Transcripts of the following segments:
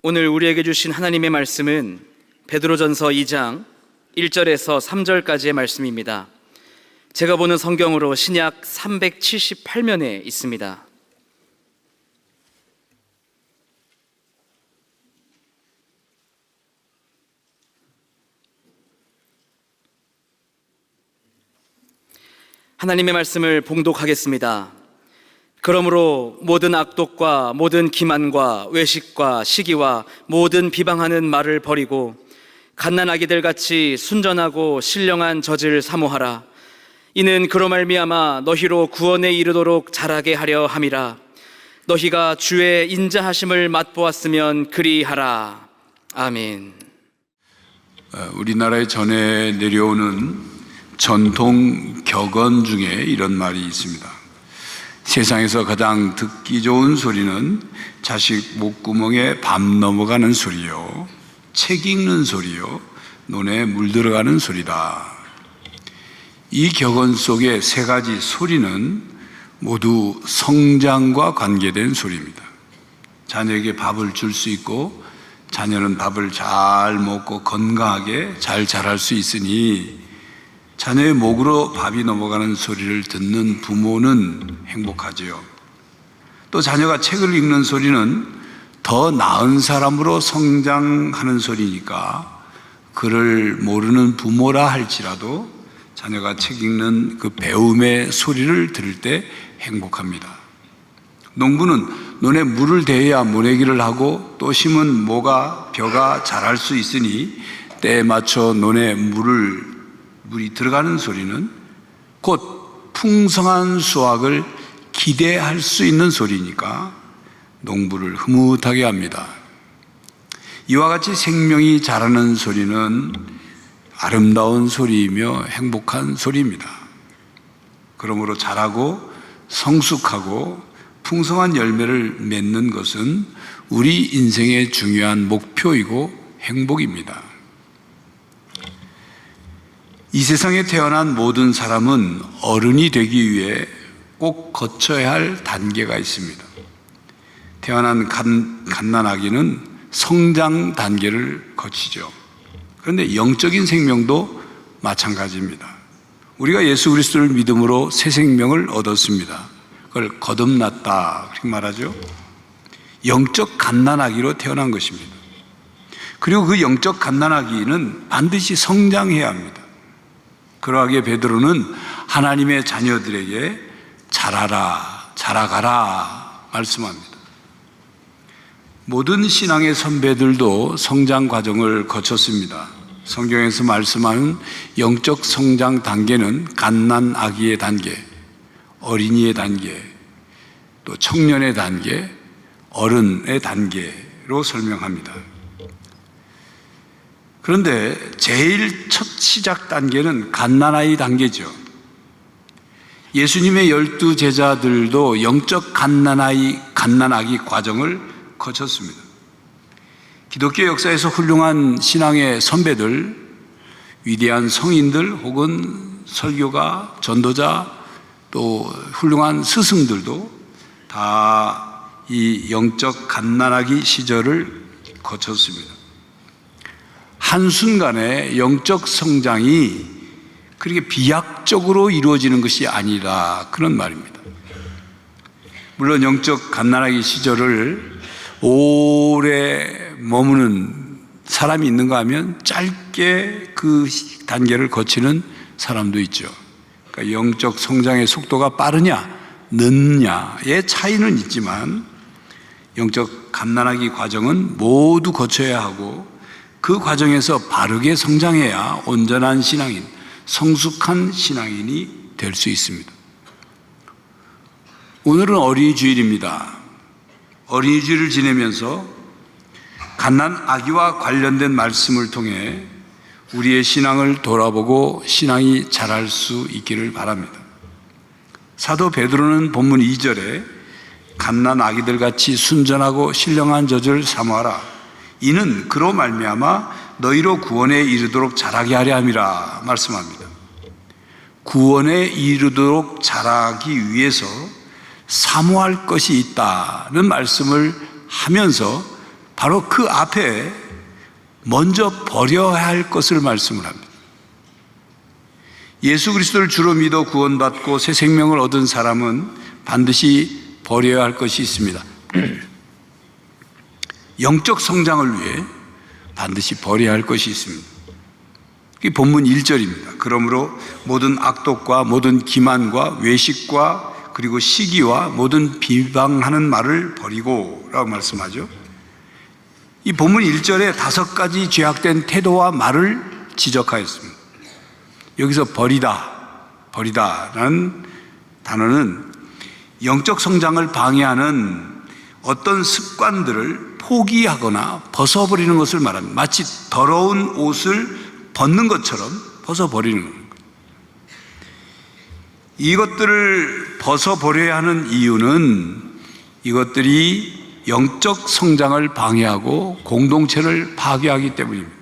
오늘 우리에게 주신 하나님의 말씀은 베드로전서 2장 1절에서 3절까지의 말씀입니다. 제가 보는 성경으로 신약 378면에 있습니다. 하나님의 말씀을 봉독하겠습니다. 그러므로 모든 악독과 모든 기만과 외식과 시기와 모든 비방하는 말을 버리고 갓난아기들 같이 순전하고 신령한 젖을 사모하라. 이는 그로 말미암아 너희로 구원에 이르도록 자라게 하려 함이라. 너희가 주의 인자하심을 맛보았으면 그리하라. 아멘. 우리나라에 전해 내려오는 전통 격언 중에 이런 말이 있습니다. 세상에서 가장 듣기 좋은 소리는 자식 목구멍에 밤 넘어가는 소리요, 책 읽는 소리요, 논에 물 들어가는 소리다. 이 격언 속의 세 가지 소리는 모두 성장과 관계된 소리입니다. 자녀에게 밥을 줄 수 있고 자녀는 밥을 잘 먹고 건강하게 잘 자랄 수 있으니 자녀의 목으로 밥이 넘어가는 소리를 듣는 부모는 행복하지요. 또 자녀가 책을 읽는 소리는 더 나은 사람으로 성장하는 소리니까 글을 모르는 부모라 할지라도 자녀가 책 읽는 그 배움의 소리를 들을 때 행복합니다. 농부는 논에 물을 대야 모내기를 하고 또 심은 모가 벼가 자랄 수 있으니 때에 맞춰 논에 물이 들어가는 소리는 곧 풍성한 수확을 기대할 수 있는 소리니까 농부를 흐뭇하게 합니다. 이와 같이 생명이 자라는 소리는 아름다운 소리이며 행복한 소리입니다. 그러므로 자라고 성숙하고 풍성한 열매를 맺는 것은 우리 인생의 중요한 목표이고 행복입니다. 이 세상에 태어난 모든 사람은 어른이 되기 위해 꼭 거쳐야 할 단계가 있습니다. 태어난 갓난아기는 성장 단계를 거치죠. 그런데 영적인 생명도 마찬가지입니다. 우리가 예수 그리스도를 믿음으로 새 생명을 얻었습니다. 그걸 거듭났다 그렇게 말하죠. 영적 갓난아기로 태어난 것입니다. 그리고 그 영적 갓난아기는 반드시 성장해야 합니다. 그러하기에 베드로는 하나님의 자녀들에게 자라라, 자라가라 말씀합니다. 모든 신앙의 선배들도 성장 과정을 거쳤습니다. 성경에서 말씀하는 영적 성장 단계는 갓난아기의 단계, 어린이의 단계, 또 청년의 단계, 어른의 단계로 설명합니다. 그런데 제일 첫 시작 단계는 갓난아이 단계죠. 예수님의 12 제자들도 영적 갓난아기 과정을 거쳤습니다. 기독교 역사에서 훌륭한 신앙의 선배들, 위대한 성인들 혹은 설교가, 전도자, 또 훌륭한 스승들도 다 이 영적 갓난아기 시절을 거쳤습니다. 한순간에 영적 성장이 그렇게 비약적으로 이루어지는 것이 아니라 그런 말입니다. 물론 영적 갓난아기 시절을 오래 머무는 사람이 있는가 하면 짧게 그 단계를 거치는 사람도 있죠. 그러니까 영적 성장의 속도가 빠르냐 늦냐의 차이는 있지만 영적 갓난아기 과정은 모두 거쳐야 하고 그 과정에서 바르게 성장해야 온전한 신앙인, 성숙한 신앙인이 될 수 있습니다. 오늘은 어린이 주일입니다. 어린이 주일을 지내면서 갓난아기와 관련된 말씀을 통해 우리의 신앙을 돌아보고 신앙이 자랄 수 있기를 바랍니다. 사도 베드로는 본문 2절에 갓난아기들 같이 순전하고 신령한 젖을 사모하라. 이는 그로 말미암아 너희로 구원에 이르도록 자라게 하려 함이라 말씀합니다. 구원에 이르도록 자라기 위해서 사모할 것이 있다는 말씀을 하면서 바로 그 앞에 먼저 버려야 할 것을 말씀을 합니다. 예수 그리스도를 주로 믿어 구원받고 새 생명을 얻은 사람은 반드시 버려야 할 것이 있습니다. 영적 성장을 위해 반드시 버려야 할 것이 있습니다. 그게 본문 1절입니다. 그러므로 모든 악독과 모든 기만과 외식과 그리고 시기와 모든 비방하는 말을 버리고 라고 말씀하죠. 이 본문 1절에 5가지 죄악된 태도와 말을 지적하였습니다. 여기서 버리다라는 단어는 영적 성장을 방해하는 어떤 습관들을 포기하거나 벗어버리는 것을 말합니다. 마치 더러운 옷을 벗는 것처럼 벗어버리는 겁니다. 이것들을 벗어버려야 하는 이유는 이것들이 영적 성장을 방해하고 공동체를 파괴하기 때문입니다.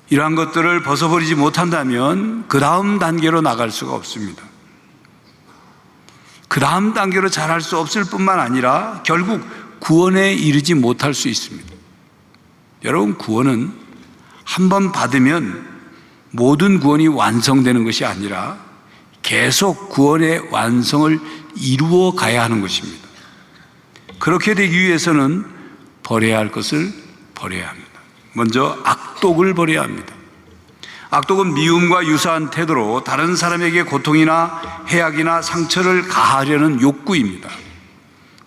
이러한 것들을 벗어버리지 못한다면 그 다음 단계로 나갈 수가 없습니다. 그 다음 단계로 잘할 수 없을 뿐만 아니라 결국 구원에 이르지 못할 수 있습니다. 여러분, 구원은 한 번 받으면 모든 구원이 완성되는 것이 아니라 계속 구원의 완성을 이루어 가야 하는 것입니다. 그렇게 되기 위해서는 버려야 할 것을 버려야 합니다. 먼저 악독을 버려야 합니다. 악독은 미움과 유사한 태도로 다른 사람에게 고통이나 해악이나 상처를 가하려는 욕구입니다.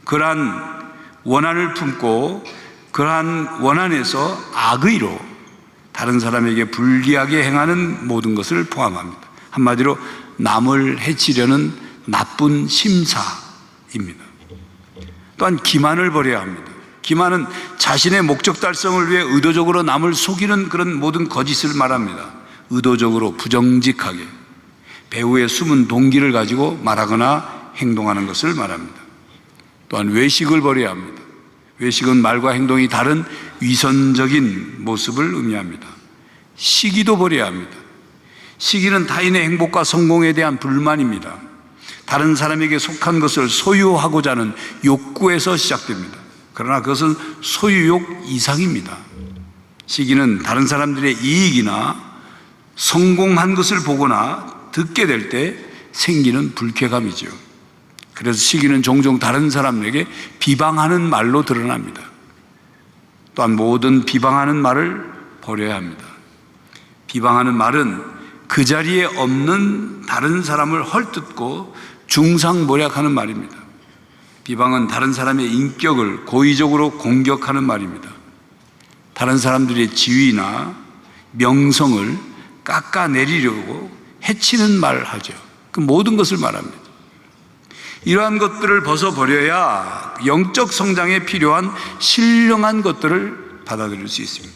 그러한 원한을 품고 그러한 원한에서 악의로 다른 사람에게 불리하게 행하는 모든 것을 포함합니다. 한마디로 남을 해치려는 나쁜 심사입니다. 또한 기만을 버려야 합니다. 기만은 자신의 목적 달성을 위해 의도적으로 남을 속이는 그런 모든 거짓을 말합니다. 의도적으로 부정직하게 배후의 숨은 동기를 가지고 말하거나 행동하는 것을 말합니다. 또한 외식을 버려야 합니다. 외식은 말과 행동이 다른 위선적인 모습을 의미합니다. 시기도 버려야 합니다. 시기는 타인의 행복과 성공에 대한 불만입니다. 다른 사람에게 속한 것을 소유하고자 하는 욕구에서 시작됩니다. 그러나 그것은 소유욕 이상입니다. 시기는 다른 사람들의 이익이나 성공한 것을 보거나 듣게 될 때 생기는 불쾌감이죠. 그래서 시기는 종종 다른 사람에게 비방하는 말로 드러납니다. 또한 모든 비방하는 말을 버려야 합니다. 비방하는 말은 그 자리에 없는 다른 사람을 헐뜯고 중상모략하는 말입니다. 비방은 다른 사람의 인격을 고의적으로 공격하는 말입니다. 다른 사람들의 지위나 명성을 깎아내리려고 해치는 말을 하죠. 그 모든 것을 말합니다. 이러한 것들을 벗어버려야 영적 성장에 필요한 신령한 것들을 받아들일 수 있습니다.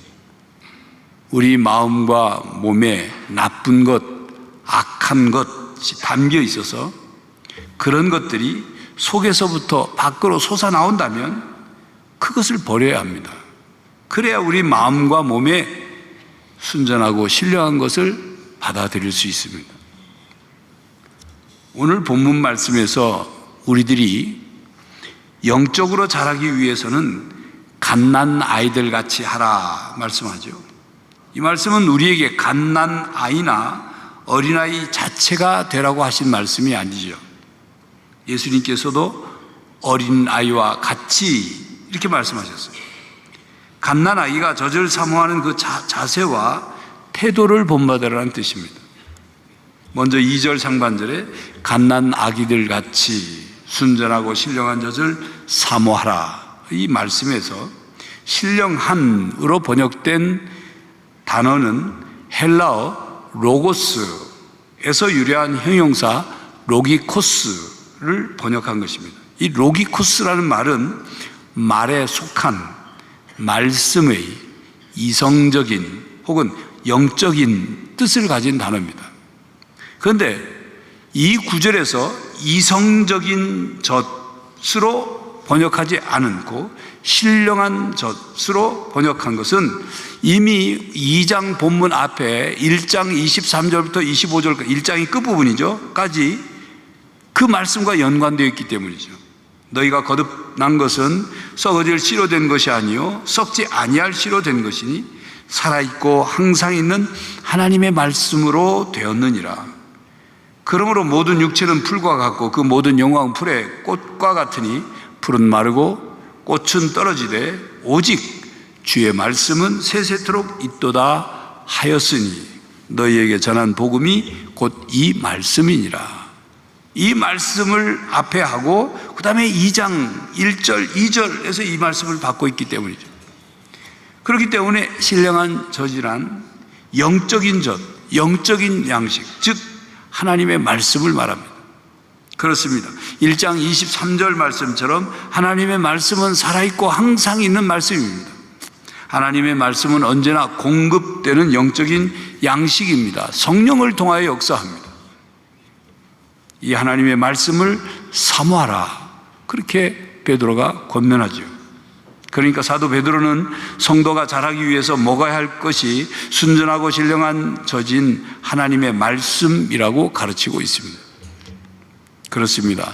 우리 마음과 몸에 나쁜 것, 악한 것이 담겨 있어서 그런 것들이 속에서부터 밖으로 솟아나온다면 그것을 버려야 합니다. 그래야 우리 마음과 몸에 순전하고 신령한 것을 받아들일 수 있습니다. 오늘 본문 말씀에서 우리들이 영적으로 자라기 위해서는 갓난 아이들 같이 하라 말씀하죠. 이 말씀은 우리에게 갓난 아이나 어린아이 자체가 되라고 하신 말씀이 아니죠. 예수님께서도 어린아이와 같이 이렇게 말씀하셨어요. 갓난아이가 젖을 사모하는 그 자세와 태도를 본받으라는 뜻입니다. 먼저 2절 상반절에 갓난아기들 같이 순전하고 신령한 젖을 사모하라, 이 말씀에서 신령한으로 번역된 단어는 헬라어 로고스에서 유래한 형용사 로기코스를 번역한 것입니다. 이 로기코스라는 말은 말에 속한, 말씀의 이성적인 혹은 영적인 뜻을 가진 단어입니다. 그런데 이 구절에서 이성적인 젖으로 번역하지 않고 신령한 젖으로 번역한 것은 이미 2장 본문 앞에 1장 23절부터 25절, 1장의 끝부분이죠 까지 그 말씀과 연관되어 있기 때문이죠. 너희가 거듭난 것은 썩어질 씨로 된 것이 아니요 썩지 아니할 씨로 된 것이니 살아있고 항상 있는 하나님의 말씀으로 되었느니라. 그러므로 모든 육체는 풀과 같고 그 모든 영광은 풀의 꽃과 같으니 풀은 마르고 꽃은 떨어지되 오직 주의 말씀은 세세토록 있도다 하였으니 너희에게 전한 복음이 곧 이 말씀이니라. 이 말씀을 앞에 하고 그 다음에 2장 1절 2절에서 이 말씀을 받고 있기 때문이죠. 그렇기 때문에 신령한 젖이란 영적인 젖, 영적인 양식, 즉 하나님의 말씀을 말합니다. 그렇습니다. 1장 23절 말씀처럼 하나님의 말씀은 살아있고 항상 있는 말씀입니다. 하나님의 말씀은 언제나 공급되는 영적인 양식입니다. 성령을 통하여 역사합니다. 이 하나님의 말씀을 사모하라, 그렇게 베드로가 권면하죠. 그러니까 사도 베드로는 성도가 자라기 위해서 먹어야 할 것이 순전하고 신령한 젖인 하나님의 말씀이라고 가르치고 있습니다. 그렇습니다.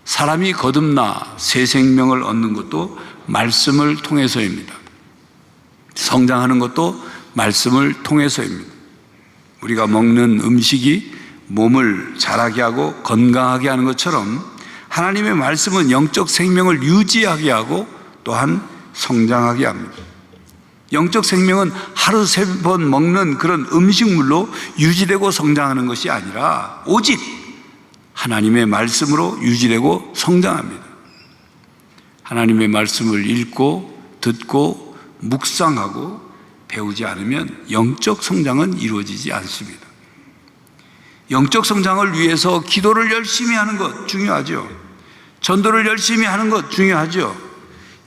사람이 거듭나 새 생명을 얻는 것도 말씀을 통해서입니다. 성장하는 것도 말씀을 통해서입니다. 우리가 먹는 음식이 몸을 자라게 하고 건강하게 하는 것처럼 하나님의 말씀은 영적 생명을 유지하게 하고 또한 성장하게 합니다. 영적 생명은 하루 3번 먹는 그런 음식물로 유지되고 성장하는 것이 아니라 오직 하나님의 말씀으로 유지되고 성장합니다. 하나님의 말씀을 읽고 듣고 묵상하고 배우지 않으면 영적 성장은 이루어지지 않습니다. 영적 성장을 위해서 기도를 열심히 하는 것 중요하죠. 전도를 열심히 하는 것 중요하죠.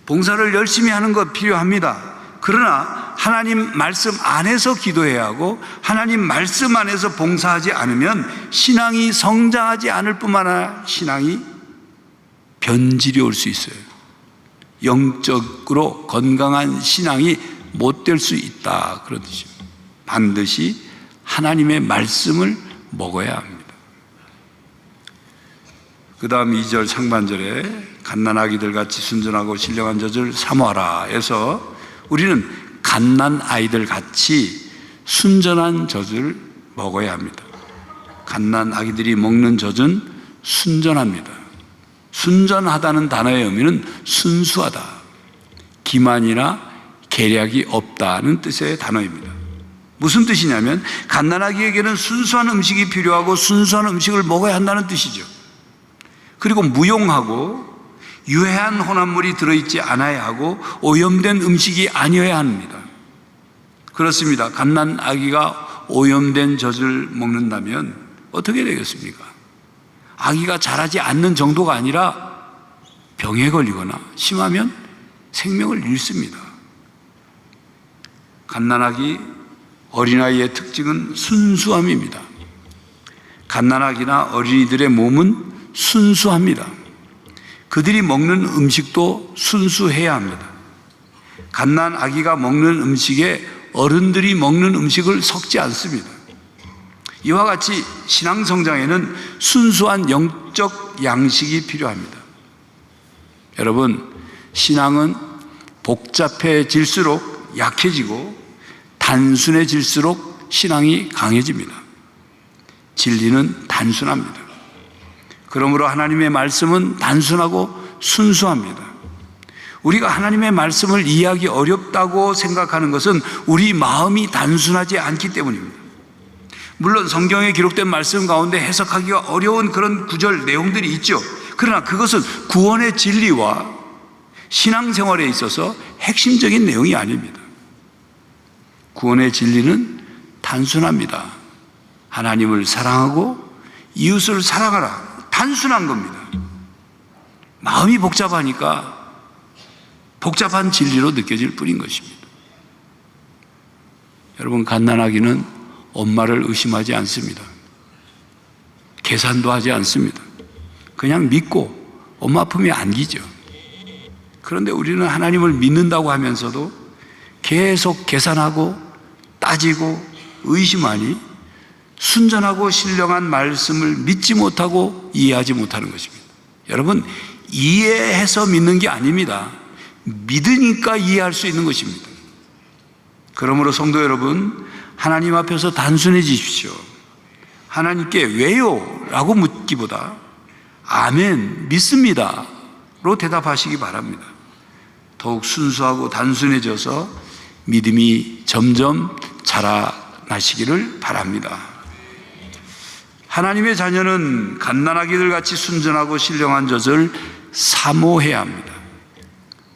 봉사를 열심히 하는 것 필요합니다. 그러나 하나님 말씀 안에서 기도해야 하고 하나님 말씀 안에서 봉사하지 않으면 신앙이 성장하지 않을 뿐만 아니라 신앙이 변질이 올 수 있어요. 영적으로 건강한 신앙이 못 될 수 있다, 그런 뜻입니다. 반드시 하나님의 말씀을 먹어야 합니다. 그 다음 2절 상반절에 갓난아기들 같이 순전하고 신령한 젖을 사모하라 해서 우리는 갓난아이들 같이 순전한 젖을 먹어야 합니다. 갓난아기들이 먹는 젖은 순전합니다. 순전하다는 단어의 의미는 순수하다, 기만이나 계략이 없다는 뜻의 단어입니다. 무슨 뜻이냐면 갓난아기에게는 순수한 음식이 필요하고 순수한 음식을 먹어야 한다는 뜻이죠. 그리고 무용하고 유해한 혼합물이 들어있지 않아야 하고 오염된 음식이 아니어야 합니다. 그렇습니다. 갓난아기가 오염된 젖을 먹는다면 어떻게 되겠습니까? 아기가 자라지 않는 정도가 아니라 병에 걸리거나 심하면 생명을 잃습니다. 갓난아기 어린아이의 특징은 순수함입니다. 갓난아기나 어린이들의 몸은 순수합니다. 그들이 먹는 음식도 순수해야 합니다. 갓난아기가 먹는 음식에 어른들이 먹는 음식을 섞지 않습니다. 이와 같이 신앙 성장에는 순수한 영적 양식이 필요합니다. 여러분, 신앙은 복잡해질수록 약해지고 단순해질수록 신앙이 강해집니다. 진리는 단순합니다. 그러므로 하나님의 말씀은 단순하고 순수합니다. 우리가 하나님의 말씀을 이해하기 어렵다고 생각하는 것은 우리 마음이 단순하지 않기 때문입니다. 물론 성경에 기록된 말씀 가운데 해석하기가 어려운 그런 구절 내용들이 있죠. 그러나 그것은 구원의 진리와 신앙생활에 있어서 핵심적인 내용이 아닙니다. 구원의 진리는 단순합니다. 하나님을 사랑하고 이웃을 사랑하라. 단순한 겁니다. 마음이 복잡하니까 복잡한 진리로 느껴질 뿐인 것입니다. 여러분, 갓난아기는 엄마를 의심하지 않습니다. 계산도 하지 않습니다. 그냥 믿고 엄마 품에 안기죠. 그런데 우리는 하나님을 믿는다고 하면서도 계속 계산하고 따지고 의심하니 순전하고 신령한 말씀을 믿지 못하고 이해하지 못하는 것입니다. 여러분, 이해해서 믿는 게 아닙니다. 믿으니까 이해할 수 있는 것입니다. 그러므로 성도 여러분, 하나님 앞에서 단순해지십시오. 하나님께 왜요? 라고 묻기보다 아멘, 믿습니다 로 대답하시기 바랍니다. 더욱 순수하고 단순해져서 믿음이 점점 자라나시기를 바랍니다. 하나님의 자녀는 갓난아기들 같이 순전하고 신령한 젖을 사모해야 합니다.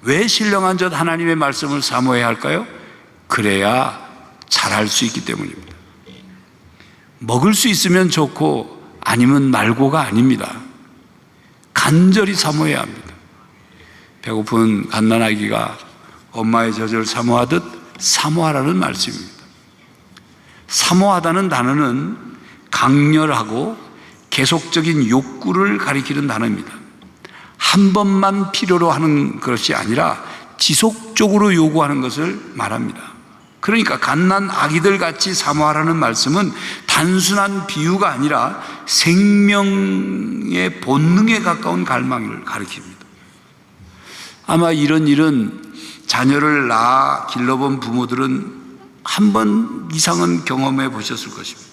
왜 신령한 젖 하나님의 말씀을 사모해야 할까요? 그래야 자랄 수 있기 때문입니다. 먹을 수 있으면 좋고 아니면 말고가 아닙니다. 간절히 사모해야 합니다. 배고픈 갓난아기가 엄마의 젖을 사모하듯 사모하라는 말씀입니다. 사모하다는 단어는 강렬하고 계속적인 욕구를 가리키는 단어입니다. 한 번만 필요로 하는 것이 아니라 지속적으로 요구하는 것을 말합니다. 그러니까 갓난아기들 같이 사모하라는 말씀은 단순한 비유가 아니라 생명의 본능에 가까운 갈망을 가리킵니다. 아마 이런 일은 자녀를 낳아 길러본 부모들은 한 번 이상은 경험해 보셨을 것입니다.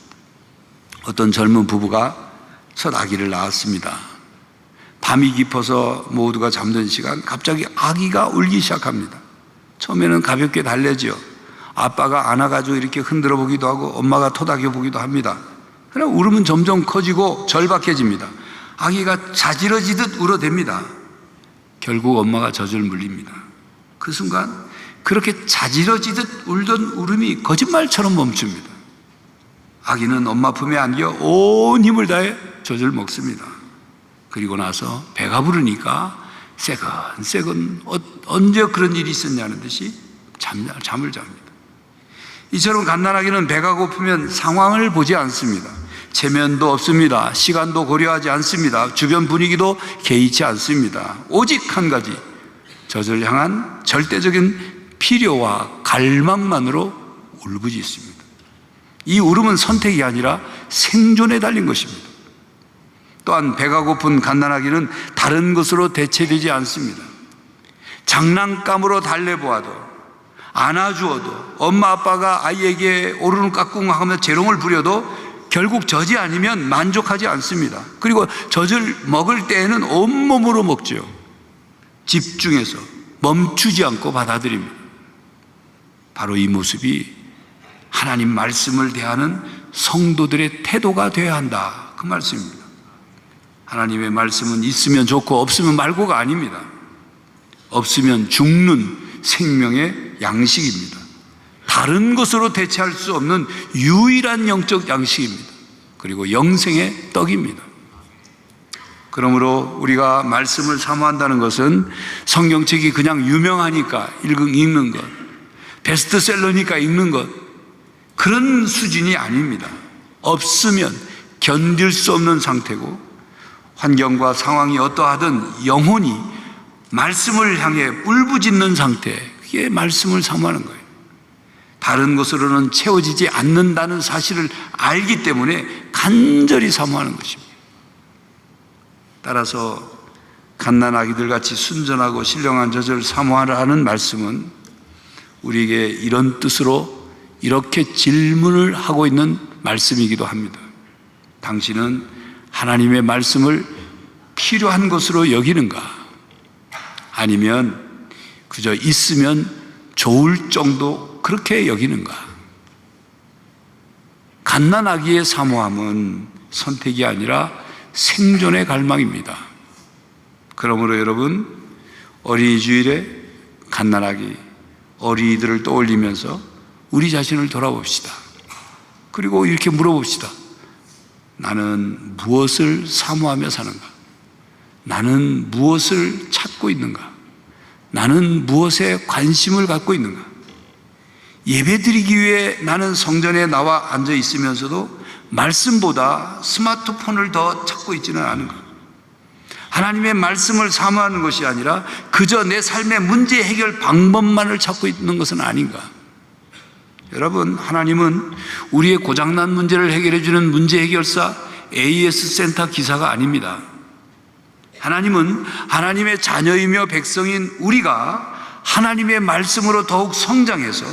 어떤 젊은 부부가 첫 아기를 낳았습니다. 밤이 깊어서 모두가 잠든 시간, 갑자기 아기가 울기 시작합니다. 처음에는 가볍게 달래죠. 아빠가 안아가지고 이렇게 흔들어 보기도 하고 엄마가 토닥여 보기도 합니다. 그러나 울음은 점점 커지고 절박해집니다. 아기가 자지러지듯 울어댑니다. 결국 엄마가 젖을 물립니다. 그 순간 그렇게 자지러지듯 울던 울음이 거짓말처럼 멈춥니다. 아기는 엄마 품에 안겨 온 힘을 다해 젖을 먹습니다. 그리고 나서 배가 부르니까 새근새근 언제 그런 일이 있었냐는 듯이 잠을 잡니다. 이처럼 갓난아기는 배가 고프면 상황을 보지 않습니다. 체면도 없습니다. 시간도 고려하지 않습니다. 주변 분위기도 개의치 않습니다. 오직 한 가지, 젖을 향한 절대적인 필요와 갈망만으로 울부짖습니다. 이 울음은 선택이 아니라 생존에 달린 것입니다. 또한 배가 고픈 갓난아기는 다른 것으로 대체되지 않습니다. 장난감으로 달래보아도, 안아주어도, 엄마 아빠가 아이에게 오르는 까꿍하며 재롱을 부려도 결국 젖이 아니면 만족하지 않습니다. 그리고 젖을 먹을 때에는 온몸으로 먹죠. 집중해서 멈추지 않고 받아들입니다. 바로 이 모습이 하나님 말씀을 대하는 성도들의 태도가 되어야 한다, 그 말씀입니다. 하나님의 말씀은 있으면 좋고 없으면 말고가 아닙니다. 없으면 죽는 생명의 양식입니다. 다른 것으로 대체할 수 없는 유일한 영적 양식입니다. 그리고 영생의 떡입니다. 그러므로 우리가 말씀을 사모한다는 것은 성경책이 그냥 유명하니까 읽는 것, 베스트셀러니까 읽는 것, 그런 수준이 아닙니다. 없으면 견딜 수 없는 상태고, 환경과 상황이 어떠하든 영혼이 말씀을 향해 울부짖는 상태, 그게 말씀을 사모하는 거예요. 다른 것으로는 채워지지 않는다는 사실을 알기 때문에 간절히 사모하는 것입니다. 따라서 갓난아기들 같이 순전하고 신령한 젖을 사모하라는 말씀은 우리에게 이런 뜻으로 이렇게 질문을 하고 있는 말씀이기도 합니다. 당신은 하나님의 말씀을 필요한 것으로 여기는가? 아니면 그저 있으면 좋을 정도 그렇게 여기는가? 갓난아기의 사모함은 선택이 아니라 생존의 갈망입니다. 그러므로 여러분, 어린이 주일에 갓난아기, 어린이들을 떠올리면서 우리 자신을 돌아봅시다. 그리고 이렇게 물어봅시다. 나는 무엇을 사모하며 사는가? 나는 무엇을 찾고 있는가? 나는 무엇에 관심을 갖고 있는가? 예배드리기 위해 나는 성전에 나와 앉아 있으면서도 말씀보다 스마트폰을 더 찾고 있지는 않은가? 하나님의 말씀을 사모하는 것이 아니라 그저 내 삶의 문제 해결 방법만을 찾고 있는 것은 아닌가? 여러분, 하나님은 우리의 고장난 문제를 해결해 주는 문제 해결사 AS 센터 기사가 아닙니다. 하나님은 하나님의 자녀이며 백성인 우리가 하나님의 말씀으로 더욱 성장해서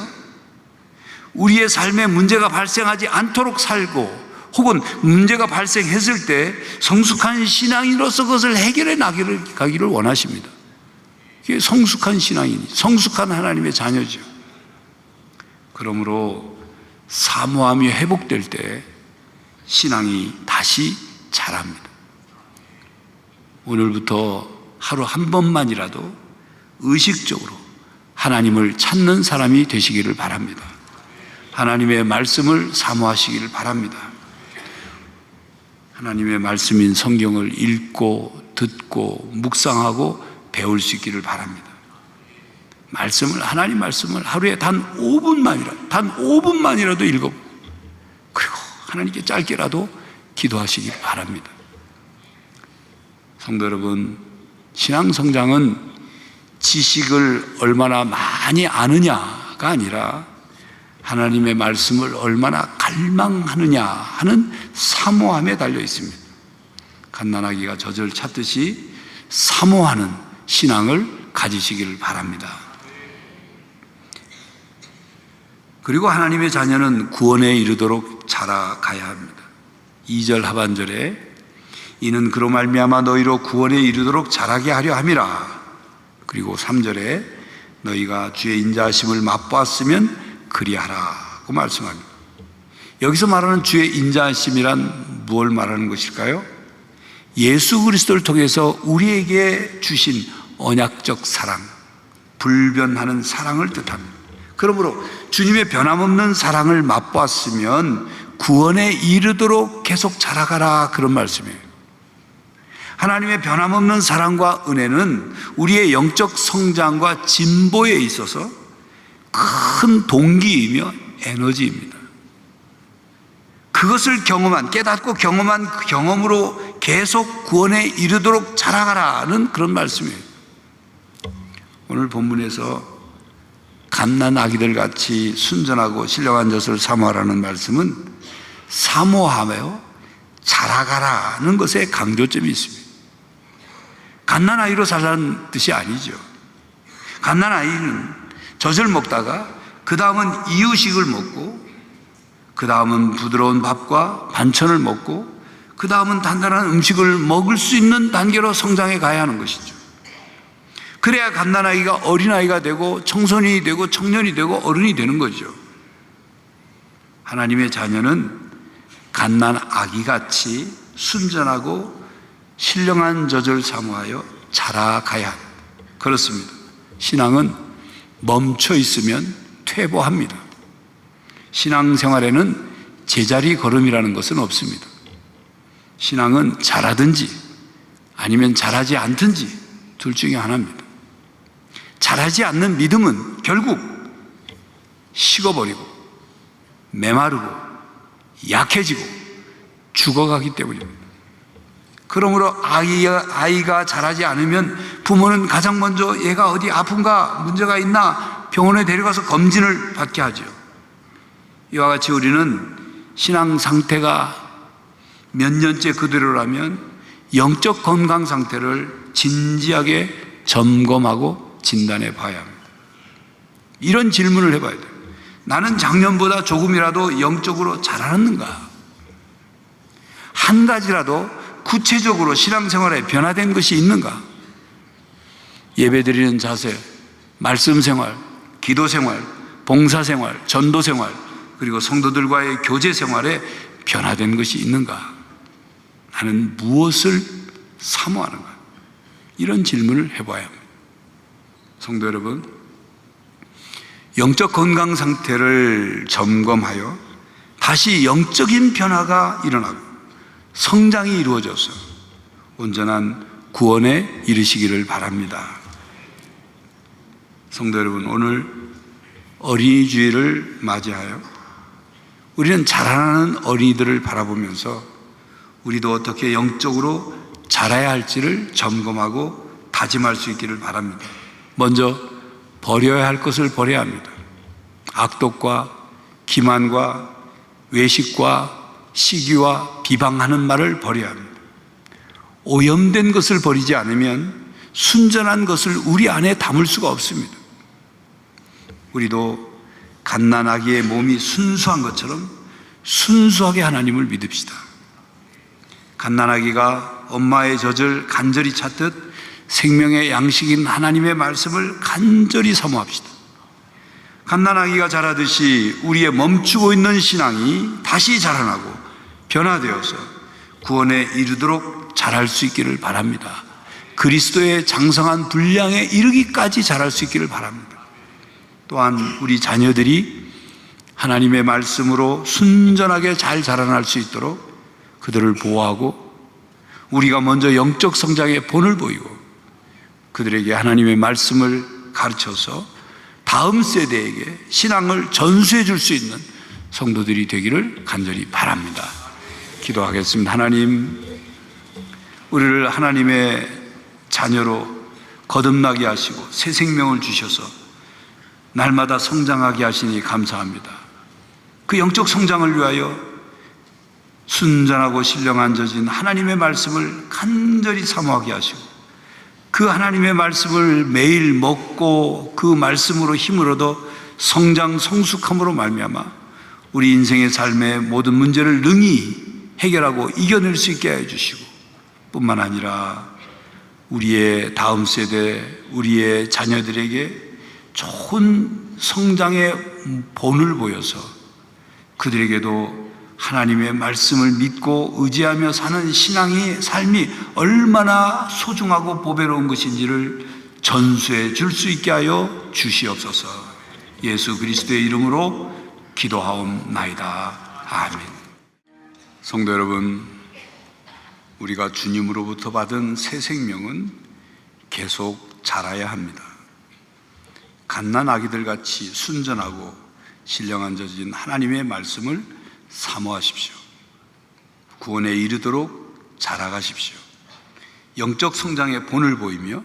우리의 삶에 문제가 발생하지 않도록 살고, 혹은 문제가 발생했을 때 성숙한 신앙인으로서 그것을 해결해 나가기를 원하십니다. 그게 성숙한 신앙인이, 성숙한 하나님의 자녀죠. 그러므로 사모함이 회복될 때 신앙이 다시 자랍니다. 오늘부터 하루 한 번만이라도 의식적으로 하나님을 찾는 사람이 되시기를 바랍니다. 하나님의 말씀을 사모하시기를 바랍니다. 하나님의 말씀인 성경을 읽고 듣고 묵상하고 배울 수 있기를 바랍니다. 하나님 말씀을 하루에 단 5분만이라도 읽어, 그리고 하나님께 짧게라도 기도하시기 바랍니다. 성도 여러분, 신앙 성장은 지식을 얼마나 많이 아느냐가 아니라 하나님의 말씀을 얼마나 갈망하느냐 하는 사모함에 달려 있습니다. 갓난아기가 젖을 찾듯이 사모하는 신앙을 가지시기를 바랍니다. 그리고 하나님의 자녀는 구원에 이르도록 자라가야 합니다. 2절 하반절에 이는 그로 말미암아 너희로 구원에 이르도록 자라게 하려 함이라. 그리고 3절에 너희가 주의 인자하심을 맛보았으면 그리하라고 말씀합니다. 여기서 말하는 주의 인자하심이란 무엇을 말하는 것일까요? 예수 그리스도를 통해서 우리에게 주신 언약적 사랑, 불변하는 사랑을 뜻합니다. 그러므로 주님의 변함없는 사랑을 맛보았으면 구원에 이르도록 계속 자라가라, 그런 말씀이에요. 하나님의 변함없는 사랑과 은혜는 우리의 영적 성장과 진보에 있어서 큰 동기이며 에너지입니다. 그것을 깨닫고 경험한 그 경험으로 계속 구원에 이르도록 자라가라는 그런 말씀이에요. 오늘 본문에서 갓난 아기들 같이 순전하고 신령한 젖을 사모하라는 말씀은 사모하며 자라가라는 것에 강조점이 있습니다. 갓난 아이로 살라는 뜻이 아니죠. 갓난 아이는 젖을 먹다가 그 다음은 이유식을 먹고, 그 다음은 부드러운 밥과 반찬을 먹고, 그 다음은 단단한 음식을 먹을 수 있는 단계로 성장해 가야 하는 것이죠. 그래야 갓난아이가 어린아이가 되고 청소년이 되고 청년이 되고 어른이 되는 거죠. 하나님의 자녀는 갓난아기같이 순전하고 신령한 젖을 사모하여 자라가야 합니다. 그렇습니다. 신앙은 멈춰 있으면 퇴보합니다. 신앙생활에는 제자리 걸음이라는 것은 없습니다. 신앙은 잘하든지 아니면 잘하지 않든지 둘 중에 하나입니다. 잘하지 않는 믿음은 결국 식어버리고 메마르고 약해지고 죽어가기 때문입니다. 그러므로 아이가 자라지 않으면 부모는 가장 먼저 얘가 어디 아픈가, 문제가 있나 병원에 데려가서 검진을 받게 하죠. 이와 같이 우리는 신앙 상태가 몇 년째 그대로라면 영적 건강 상태를 진지하게 점검하고 진단해 봐야 합니다. 이런 질문을 해봐야 돼요. 나는 작년보다 조금이라도 영적으로 잘하는가? 한 가지라도 구체적으로 신앙생활에 변화된 것이 있는가? 예배드리는 자세, 말씀생활, 기도생활, 봉사생활, 전도생활, 그리고 성도들과의 교제생활에 변화된 것이 있는가? 나는 무엇을 사모하는가? 이런 질문을 해봐야 합니다. 성도 여러분, 영적 건강 상태를 점검하여 다시 영적인 변화가 일어나고 성장이 이루어져서 온전한 구원에 이르시기를 바랍니다. 성도 여러분, 오늘 어린이 주일을 맞이하여 우리는 자라나는 어린이들을 바라보면서 우리도 어떻게 영적으로 자라야 할지를 점검하고 다짐할 수 있기를 바랍니다. 먼저 버려야 할 것을 버려야 합니다. 악독과 기만과 외식과 시기와 비방하는 말을 버려야 합니다. 오염된 것을 버리지 않으면 순전한 것을 우리 안에 담을 수가 없습니다. 우리도 갓난아기의 몸이 순수한 것처럼 순수하게 하나님을 믿읍시다. 갓난아기가 엄마의 젖을 간절히 찾듯 생명의 양식인 하나님의 말씀을 간절히 사모합시다. 갓난아기가 자라듯이 우리의 멈추고 있는 신앙이 다시 자라나고 변화되어서 구원에 이르도록 자랄 수 있기를 바랍니다. 그리스도의 장성한 분량에 이르기까지 자랄 수 있기를 바랍니다. 또한 우리 자녀들이 하나님의 말씀으로 순전하게 잘 자라날 수 있도록 그들을 보호하고 우리가 먼저 영적 성장의 본을 보이고 그들에게 하나님의 말씀을 가르쳐서 다음 세대에게 신앙을 전수해 줄 수 있는 성도들이 되기를 간절히 바랍니다. 기도하겠습니다. 하나님, 우리를 하나님의 자녀로 거듭나게 하시고 새 생명을 주셔서 날마다 성장하게 하시니 감사합니다. 그 영적 성장을 위하여 순전하고 신령한 젖인 하나님의 말씀을 간절히 사모하게 하시고 그 하나님의 말씀을 매일 먹고 그 말씀으로 힘을 얻어 성장 성숙함으로 말미암아 우리 인생의 삶의 모든 문제를 능히 해결하고 이겨낼 수 있게 해주시고 뿐만 아니라 우리의 다음 세대, 우리의 자녀들에게 좋은 성장의 본을 보여서 그들에게도 하나님의 말씀을 믿고 의지하며 사는 삶이 얼마나 소중하고 보배로운 것인지를 전수해 줄 수 있게 하여 주시옵소서. 예수 그리스도의 이름으로 기도하옵나이다. 아멘. 성도 여러분, 우리가 주님으로부터 받은 새 생명은 계속 자라야 합니다. 갓난 아기들 같이 순전하고 신령한 젖인 하나님의 말씀을 사모하십시오. 구원에 이르도록 자라가십시오. 영적 성장의 본을 보이며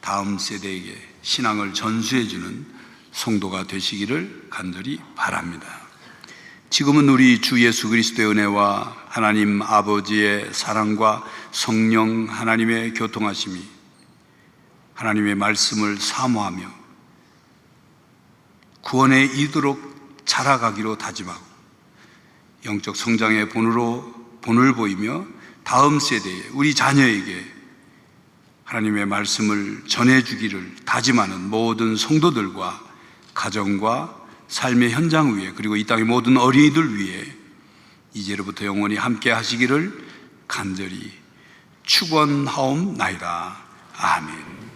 다음 세대에게 신앙을 전수해주는 성도가 되시기를 간절히 바랍니다. 지금은 우리 주 예수 그리스도의 은혜와 하나님 아버지의 사랑과 성령 하나님의 교통하심이 하나님의 말씀을 사모하며 구원에 이르도록 자라가기로 다짐하고 영적 성장의 본을 보이며 다음 세대에 우리 자녀에게 하나님의 말씀을 전해주기를 다짐하는 모든 성도들과 가정과 삶의 현장 위에 그리고 이 땅의 모든 어린이들 위에 이제로부터 영원히 함께 하시기를 간절히 축원하옵나이다. 아멘.